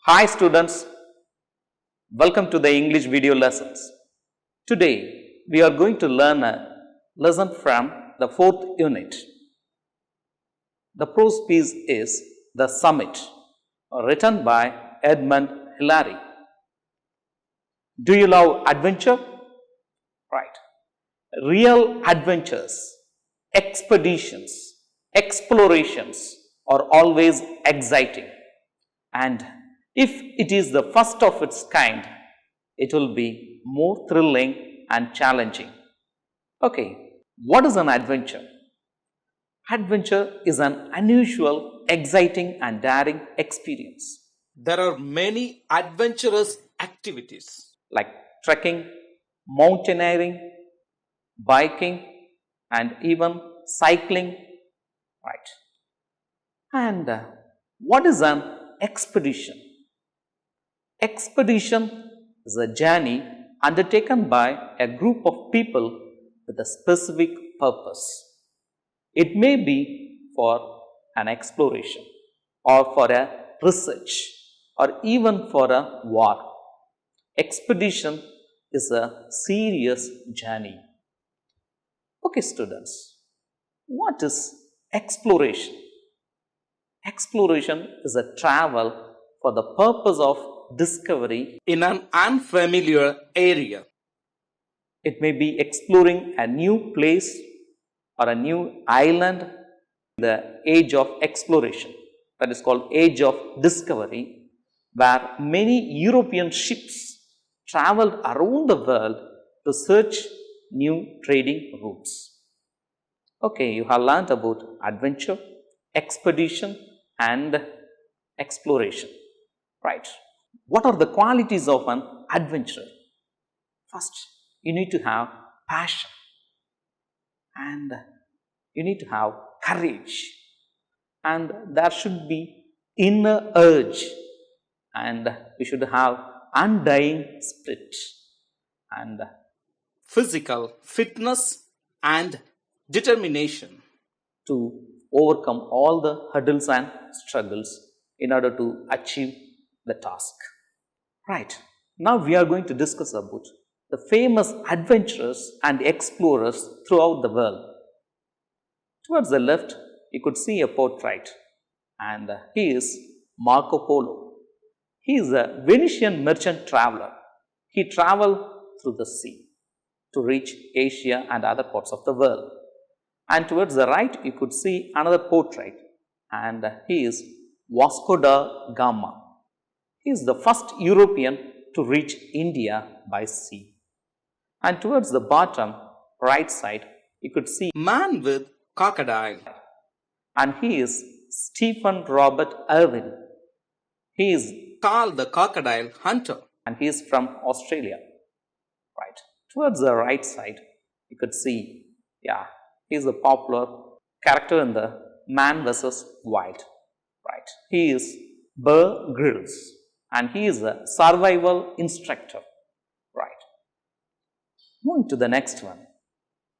Hi students, welcome to the English video lessons. Today we are going to learn a lesson from the 4th unit. The prose piece is The Summit, written by Edmund Hillary. Do you love adventure? Right. Real adventures, expeditions, explorations are always exciting, and if it is the first of its kind, it will be more thrilling and challenging. Okay, what is an adventure? Adventure is an unusual, exciting and daring experience. There are many adventurous activities like trekking, mountaineering, biking and even cycling. Right. And what is an expedition? Expedition is a journey undertaken by a group of people with a specific purpose. It may be for an exploration or for a research or even for a war. Expedition is a serious journey. Okay, students, what is exploration? Exploration is a travel for the purpose of discovery in an unfamiliar area. It may be exploring a new place or a new island. The age of exploration, that is called age of discovery, where many European ships traveled around the world to search new trading routes. Okay, you have learned about adventure, expedition and exploration, right? What are the qualities of an adventurer? First, you need to have passion and you need to have courage, and there should be inner urge, and you should have undying spirit and physical fitness and determination to overcome all the hurdles and struggles in order to achieve the task. Right. Now we are going to discuss about the famous adventurers and explorers throughout the world. Towards the left, you could see a portrait, and he is Marco Polo. He is a Venetian merchant traveler. He traveled through the sea to reach Asia and other parts of the world. And towards the right, you could see another portrait, and he is Vasco da Gama. He is the first European to reach India by sea. And towards the bottom right side, you could see man with crocodile, and he is Stephen Robert Irwin. He is called the crocodile hunter, and he is from Australia. Right. Towards the right side, you could see, he is a popular character in the Man vs. Wild. Right. He is Bear Grylls, and he is a survival instructor. Right. Moving to the next one,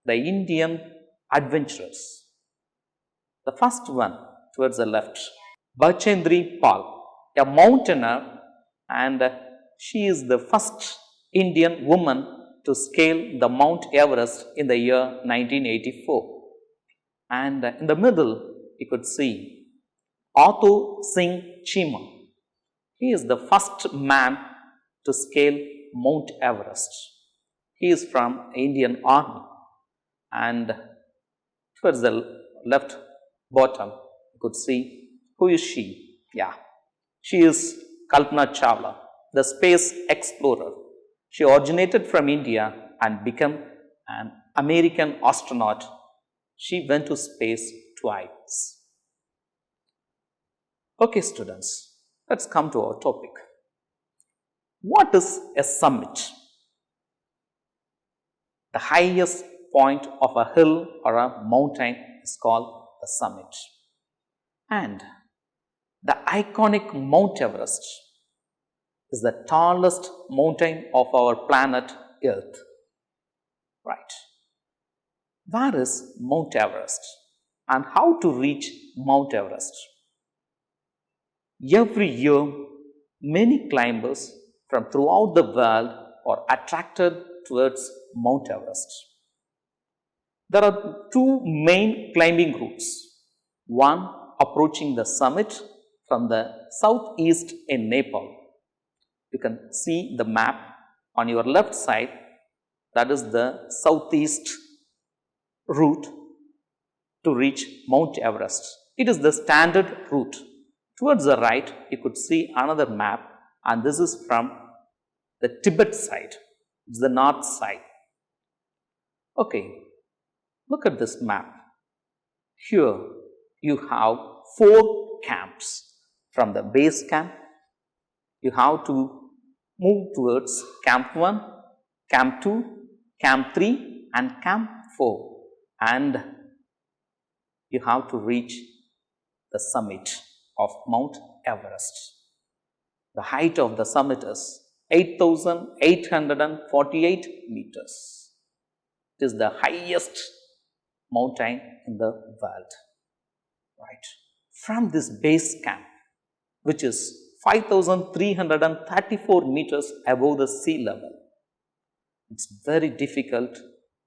the Indian adventurers. The first one towards the left, Bachendri Pal, a mountaineer, and she is the first Indian woman to scale the Mount Everest in the year 1984. And in the middle, you could see Autu Singh Chima. He is the first man to scale Mount Everest. He is from Indian Army. And towards the left bottom, you could see who is she? She is Kalpana Chawla, the space explorer. She originated from India and became an American astronaut. She went to space twice. Okay, students, let's come to our topic. What is a summit? The highest point of a hill or a mountain is called the summit. And the iconic Mount Everest is the tallest mountain of our planet Earth. Right. Where is Mount Everest and how to reach Mount Everest? Every year, Many climbers from throughout the world are attracted towards Mount Everest. There are two main climbing routes. One approaching the summit from the southeast in Nepal. You can see the map on your left side, that is the southeast route to reach Mount Everest. It is the standard route. Towards the right, you could see another map, and this is from the Tibet side. It's the north side. Okay, look at this map. Here you have 4 camps. From the base camp, you have to move towards Camp 1, Camp 2, Camp 3 and Camp 4, and you have to reach the summit of Mount Everest. The height of the summit is 8,848 meters. It is the highest mountain in the world. Right. From this base camp, which is 5,334 meters above the sea level, it's very difficult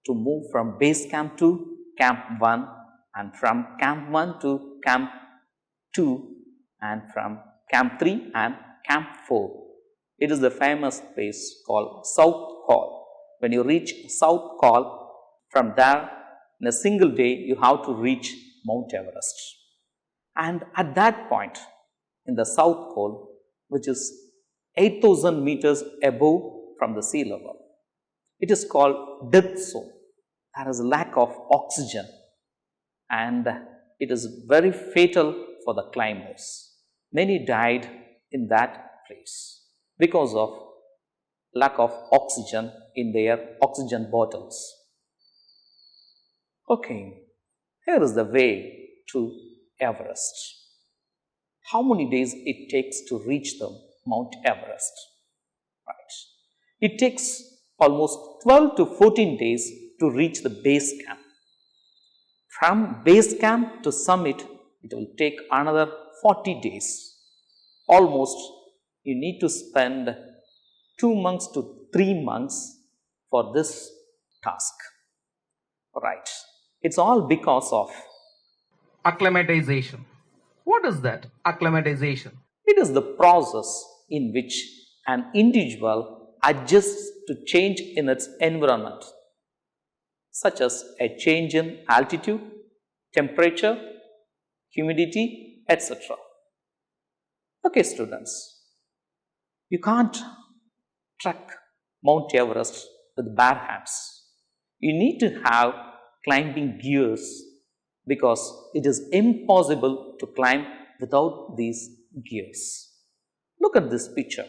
to move from base camp to Camp 1 and from Camp 1 to Camp 2 and from Camp 3 and Camp 4. It is the famous place called South Col. When you reach South Col, from there in a single day you have to reach Mount Everest. And at that point in the South Col, which is 8,000 meters above from the sea level, it is called death zone. There is a lack of oxygen and it is very fatal for the climbers. Many died in that place because of lack of oxygen in their oxygen bottles. Okay, here is the way to Everest. How many days it takes to reach the Mount Everest? Right. It takes almost 12 to 14 days to reach the base camp. From base camp to summit, it will take another 40 days. Almost you need to spend 2 months to 3 months for this task. Right. It's all because of Acclimatization. What is that? Acclimatization. it is the process in which an individual adjusts to change in its environment, such as a change in altitude, temperature, humidity, etc. Okay, students, you can't trek Mount Everest with bare hands. You need to have climbing gears because it is impossible to climb without these gears. Look at this picture.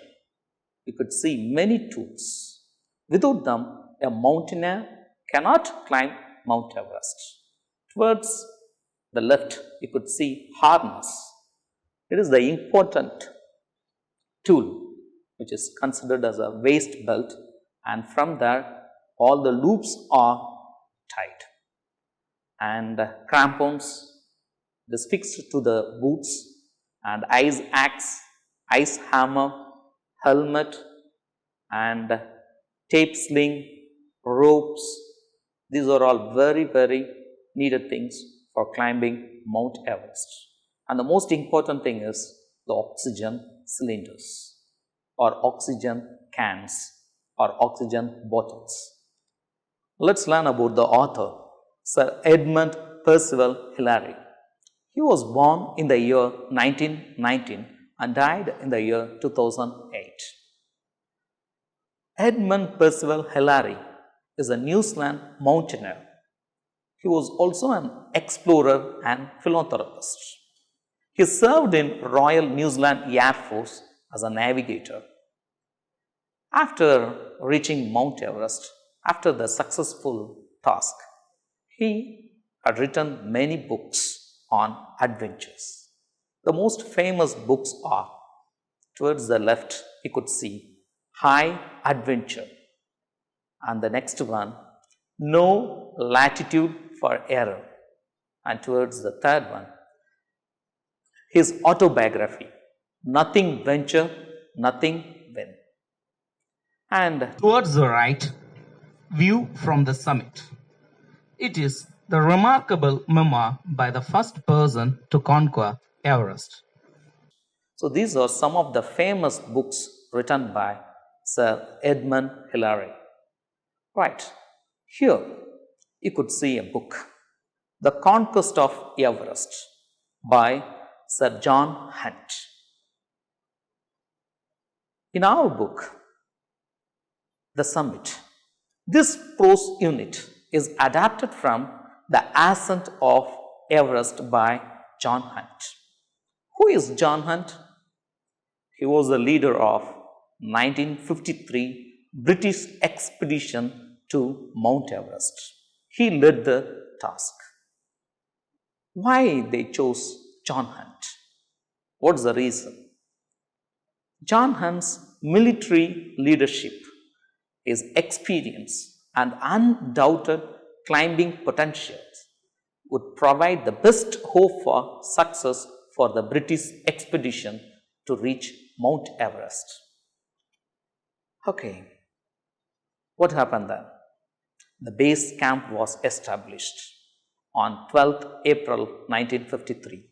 You could see many tools. Without them, a mountaineer cannot climb Mount Everest. Towards the left, you could see harness. It is the important tool which is considered as a waist belt, and from there all the loops are tied. And crampons, it is fixed to the boots, and ice axe, ice hammer, helmet and tape sling, ropes. These are all very needed things for climbing Mount Everest. And the most important thing is the oxygen cylinders or oxygen cans or oxygen bottles. Let's learn about the author, Sir Edmund Percival Hillary. He was born in the year 1919 and died in the year 2008. Edmund Percival Hillary is a New Zealand mountaineer. He was also an explorer and philanthropist. He served in Royal New Zealand Air Force as a navigator. After reaching Mount Everest, after the successful task, he had written many books on adventures. The most famous books are, towards the left, you could see High Adventure, and the next one, No Latitude for Error, and towards the third one, his autobiography, Nothing Venture, nothing win. And Towards the right, view from the summit. It is the remarkable memoir by the first person to conquer Everest. so these are some of the famous books written by Sir Edmund Hillary. Right, here you could see a book, The Conquest of Everest by Sir John Hunt. In our book, The Summit, this prose unit is adapted from The Ascent of Everest by John Hunt. Who is John Hunt? He was the leader of 1953 British expedition to Mount Everest. He led the task. Why they chose John Hunt? What's the reason? John Hunt's military leadership, his experience and undoubted climbing potentials would provide the best hope for success for the British expedition to reach Mount Everest. Okay, what happened then? The base camp was established on 12th April 1953.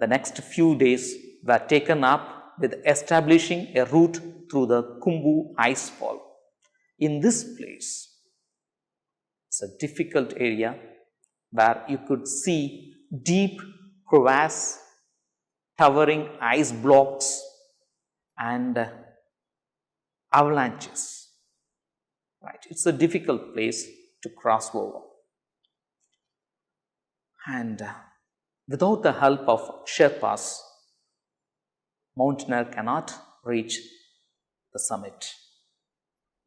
The next few days were taken up with establishing a route through the Khumbu icefall. In this place, it's a difficult area where you could see deep crevasses, towering ice blocks and avalanches. Right, it's a difficult place to cross over. And without the help of Sherpas, mountaineer cannot reach the summit.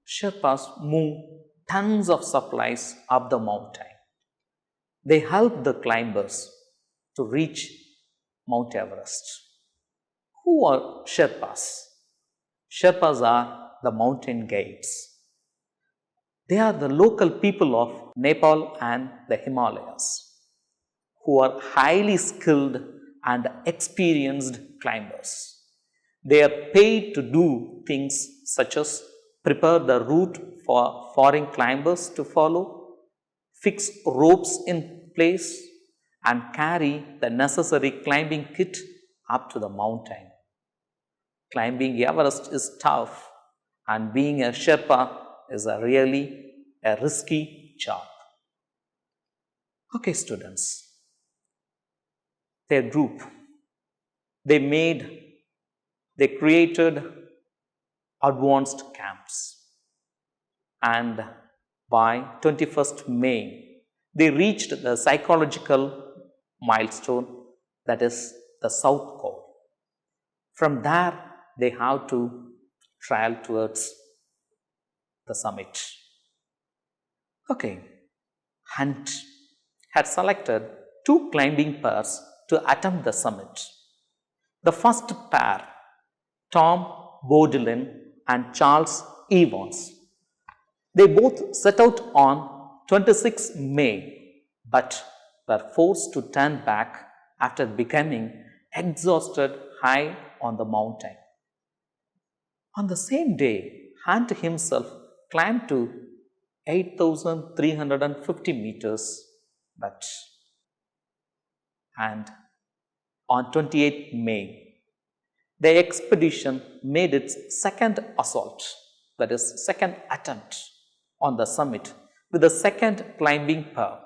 Sherpas move tons of supplies up the mountain. They help the climbers to reach Mount Everest. Who are Sherpas? Sherpas are the mountain guides. They are the local people of Nepal and the Himalayas who are highly skilled and experienced climbers. They are paid to do things such as prepare the route for foreign climbers to follow, fix ropes in place, and carry the necessary climbing kit up to the mountain. Climbing Everest is tough, and being a Sherpa is really a risky job. Okay, students. Their group, they created advanced camps, and by 21st May, they reached the psychological milestone, that is the South Pole. From there, they have to travel towards the summit. Okay, Hunt had selected 2 climbing pairs to attempt the summit. The first pair, Tom Baudouin and Charles Evans, they both set out on 26 May but were forced to turn back after becoming exhausted high on the mountain. On the same day, Hunt himself climbed to 8,350 meters, and on 28 May, the expedition made its second assault, that is, second attempt on the summit with the second climbing pair.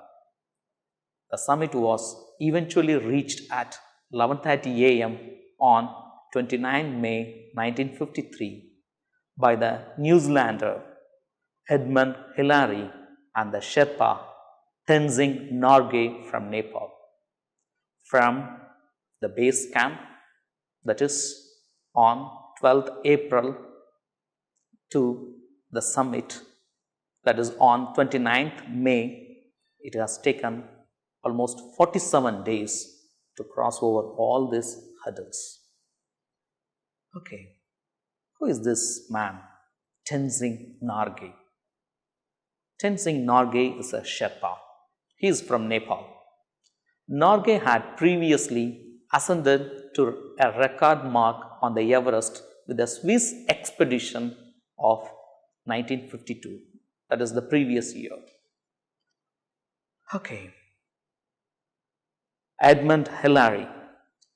The summit was eventually reached at 11:30 a.m. on 29 May 1953 by the New Zealander Edmund Hillary and the Sherpa Tenzing Norgay from Nepal. From the base camp, that is on 12th April, to the summit, that is on 29th May, it has taken almost 47 days to cross over all these hurdles. Okay, who is this man? Tenzing Norgay. Tenzing Norgay is a Sherpa. He is from Nepal. Norgay had previously ascended to a record mark on the Everest with the Swiss expedition of 1952. That is the previous year. Okay. Edmund Hillary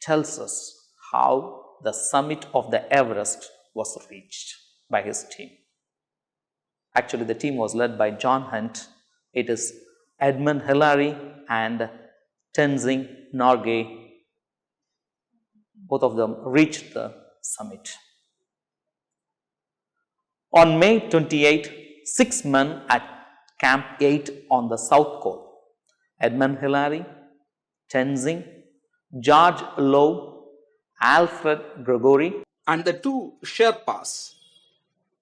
tells us how the summit of the Everest was reached by his team. Actually, the team was led by John Hunt. It is Edmund Hillary and Tenzing Norgay. Both of them reached the summit. On May 28, 6 men at Camp 8 on the South Col, Edmund Hillary, Tenzing, George Low, Alfred Gregory, and the two Sherpas,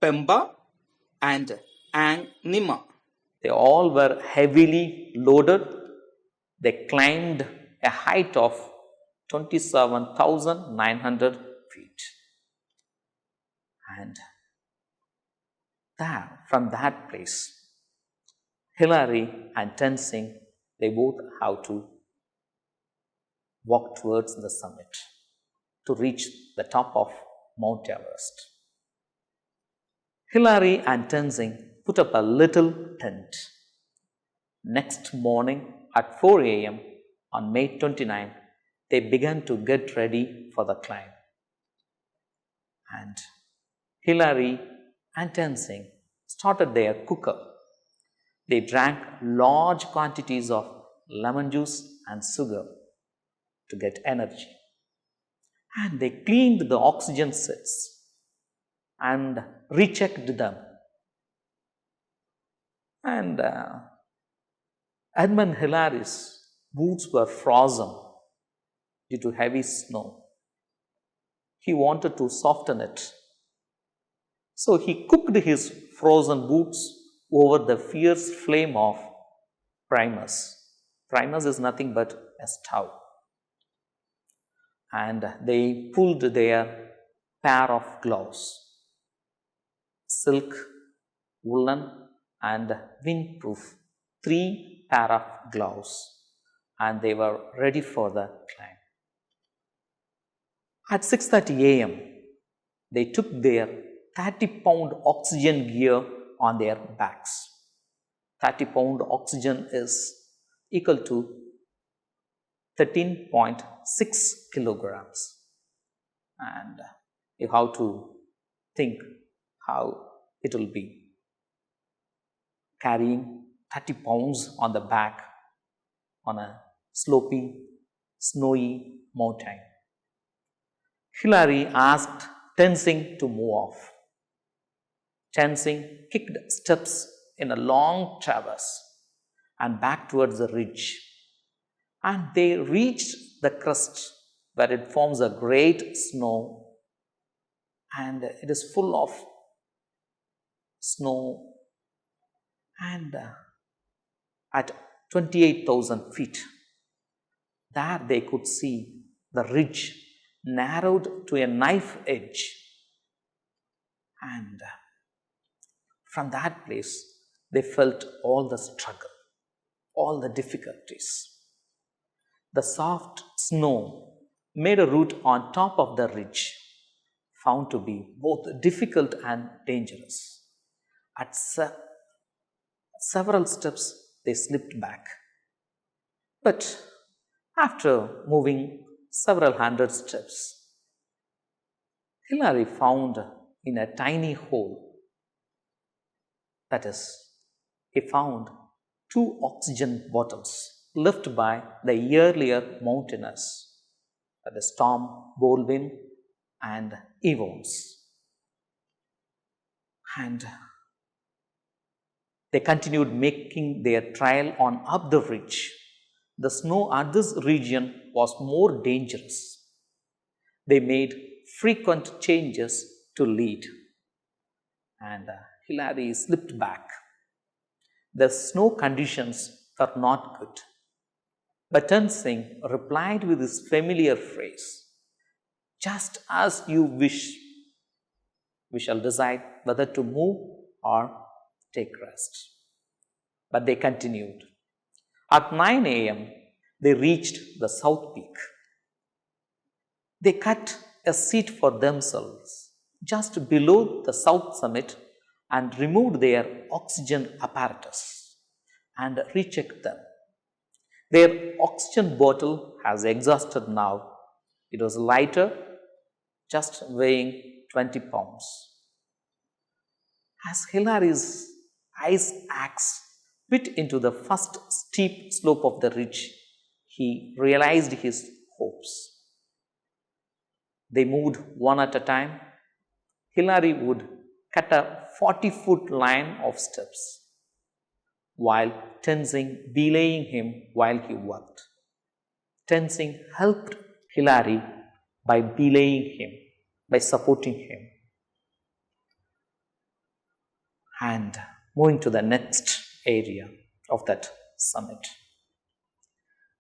Pemba and Ang Nima. They all were heavily loaded. They climbed a height of 27,900 feet. And from that place, Hillary and Tenzing, they both have to walk towards the summit to reach the top of Mount Everest. Hillary and Tenzing put up a little tent. Next morning at 4 a.m. on May 29, they began to get ready for the climb. And Hillary and Tenzing started their cooker. They drank large quantities of lemon juice and sugar to get energy. And they cleaned the oxygen sets and rechecked them. And Edmund Hillary's boots were frozen due to heavy snow. He wanted to soften it. So he cooked his frozen boots over the fierce flame of primus. Primus is nothing but a stove. And they pulled their pair of gloves, silk, woolen, and windproof, 3 pair of gloves, and they were ready for the climb. At 6:30 a.m., they took their 30-pound oxygen gear on their backs. 30-pound oxygen is equal to 13.6 kilograms. And you have to think how it will be carrying 30 pounds on the back on a slopy, snowy mountain. Hillary asked Tenzing to move off. Tenzing kicked steps in a long traverse and back towards the ridge. And they reached the crest where it forms a great snow, and it is full of snow. And at 28,000 feet, there they could see the ridge narrowed to a knife edge. And from that place, they felt all the struggle, all the difficulties. The soft snow made a route on top of the ridge, found to be both difficult and dangerous. At several steps, they slipped back. But after moving several hundred steps, Hillary found in a tiny hole, that is, he found 2 oxygen bottles left by the earlier mountaineers, that is Tom Baldwin and Evans. And they continued making their trail on up the ridge. The snow at this region was more dangerous. They made frequent changes to lead. And Hillary slipped back. The snow conditions were not good. But Tenzing replied with his familiar phrase, "Just as you wish, we shall decide whether to move or take rest." But they continued. At 9 a.m., they reached the south peak. They cut a seat for themselves just below the south summit and removed their oxygen apparatus and rechecked them. Their oxygen bottle has exhausted now. It was lighter, just weighing 20 pounds. As Hilary's ice axe bit into the first steep slope of the ridge, he realized his hopes. They moved one at a time. Hilary would cut a 40-foot line of steps, while Tenzing belaying him while he worked. Tenzing helped Hilary by belaying him, by supporting him. And moving to the next area of that summit,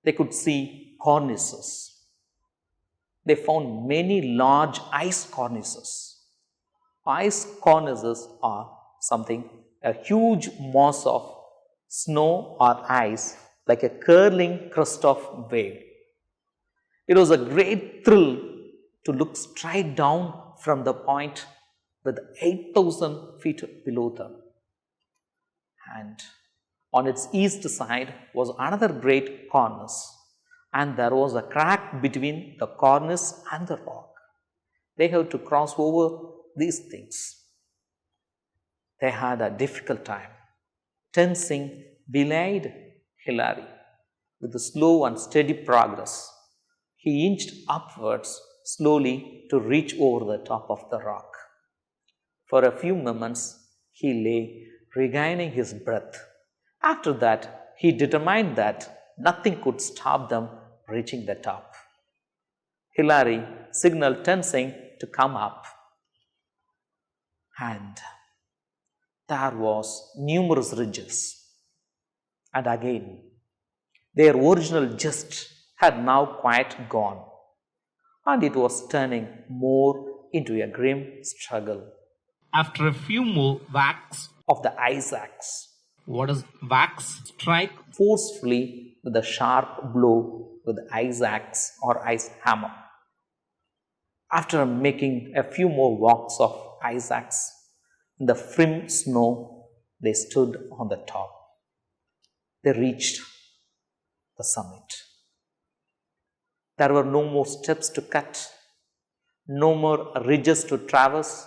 they could see cornices. They found many large ice cornices. Ice cornices are something, a huge mass of snow or ice, like a curling crest of wave. It was a great thrill to look straight down from the point with 8,000 feet below them. And on its east side was another great cornice, and there was a crack between the cornice and the rock. They had to cross over these things. They had a difficult time. Tenzing belayed Hilary with a slow and steady progress. He inched upwards slowly to reach over the top of the rock. For a few moments, he lay regaining his breath. After that, he determined that nothing could stop them reaching the top. Hilary signaled Tenzing to come up. And there was numerous ridges. And again, their original gist had now quite gone, and it was turning more into a grim struggle. After a few more whacks, Of the ice axe, what does whacks strike? forcefully with a sharp blow with the ice axe or ice hammer. After making a few more walks of ice axe in the firm snow, they stood on the top. They reached the summit. There were no more steps to cut, no more ridges to traverse,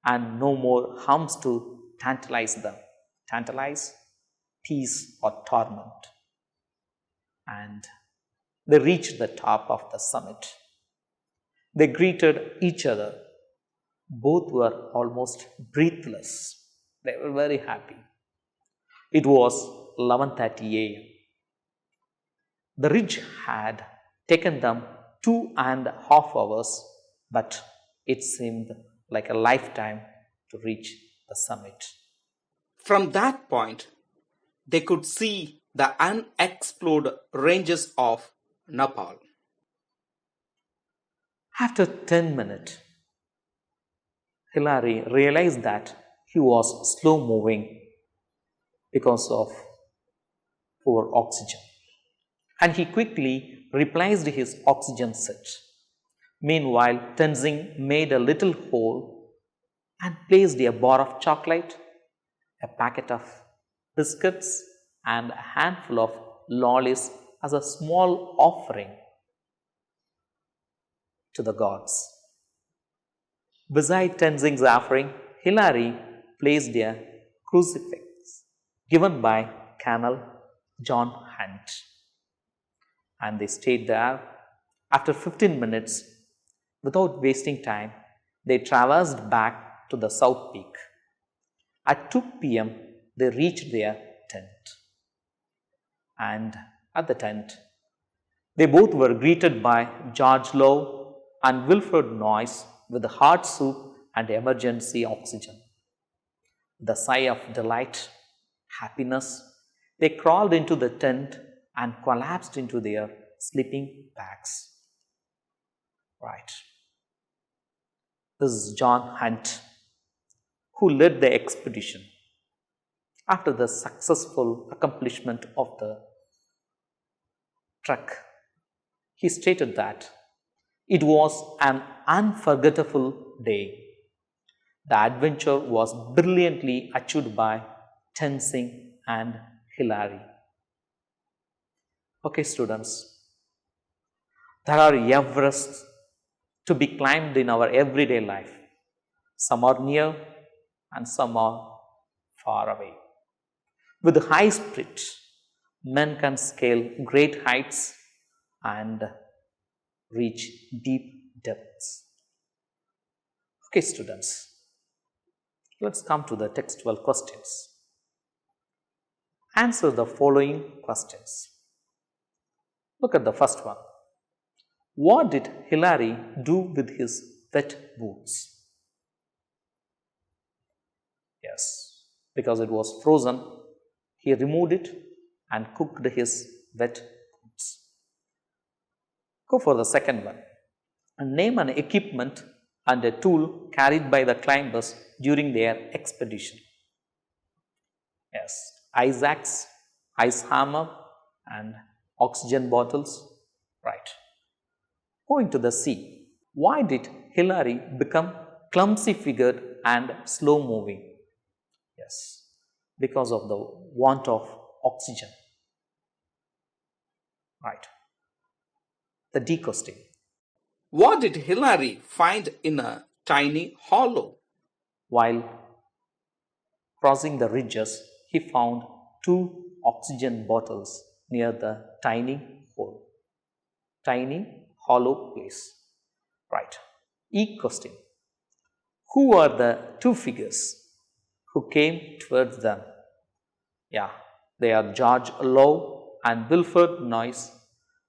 and no more humps to tantalize them. Tantalize, tease, or torment. And they reached the top of the summit. They greeted each other. Both were almost breathless. They were very happy. It was 11:30 a.m. The ridge had taken them 2.5 hours, but it seemed like a lifetime to reach the summit. From that point, they could see the unexplored ranges of Nepal. After 10 minutes, Hilary realized that he was slow moving because of poor oxygen, and he quickly replaced his oxygen set. Meanwhile, Tenzing made a little hole and placed a bar of chocolate, a packet of biscuits, and a handful of lollies as a small offering to the gods. Beside Tenzing's offering, Hilary placed a crucifix given by Colonel John Hunt, and they stayed there. After 15 minutes, without wasting time, they traversed back to the south peak. At 2 p.m., they reached their tent. And at the tent, they both were greeted by George Lowe and Wilfred Noyes with hot soup and emergency oxygen. The sigh of delight, happiness, they crawled into the tent and collapsed into their sleeping bags. Right. This is John Hunt, who led the expedition. After the successful accomplishment of the trek, he stated that It was an unforgettable day. The adventure was brilliantly achieved by Tenzing and Hilary. Okay, students, there are Everests to be climbed in our everyday life. Some are near and some are far away. With high spirit, men can scale great heights and reach deep depths. Okay, students, let's come to the textual questions. Answer the following questions. Look at the first one. What did Hilary do with his wet boots? Yes, because it was frozen, he removed it and cooked his wet boots. Go for the second one. Name an equipment and a tool carried by the climbers during their expedition. Yes, ice axe, ice hammer and oxygen bottles. Right. Going to the sea. Why did Hilary become clumsy figured and slow moving? Yes, because of the want of oxygen. Right. The D question. What did Hilary find in a tiny hollow? While crossing the ridges, he found 2 oxygen bottles near the tiny hole. Tiny hollow place. Right. E question. Who are the 2 figures who came towards them? Yeah, they are George Lowe and Wilfred Noyes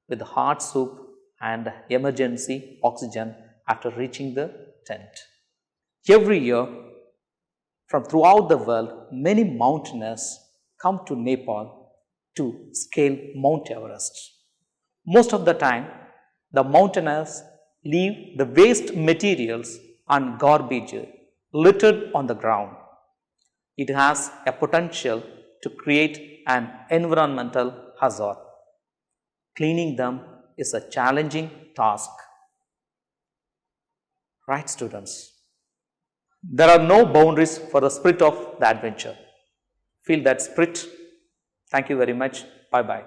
with hot soup and emergency oxygen after reaching the tent. Every year, from throughout the world, many mountaineers come to Nepal to scale Mount Everest. Most of the time, the mountaineers leave the waste materials and garbage littered on the ground. It has a potential to create an environmental hazard. Cleaning them is a challenging task. Right, students? There are no boundaries for the spirit of the adventure. Feel that spirit. Thank you very much. Bye bye.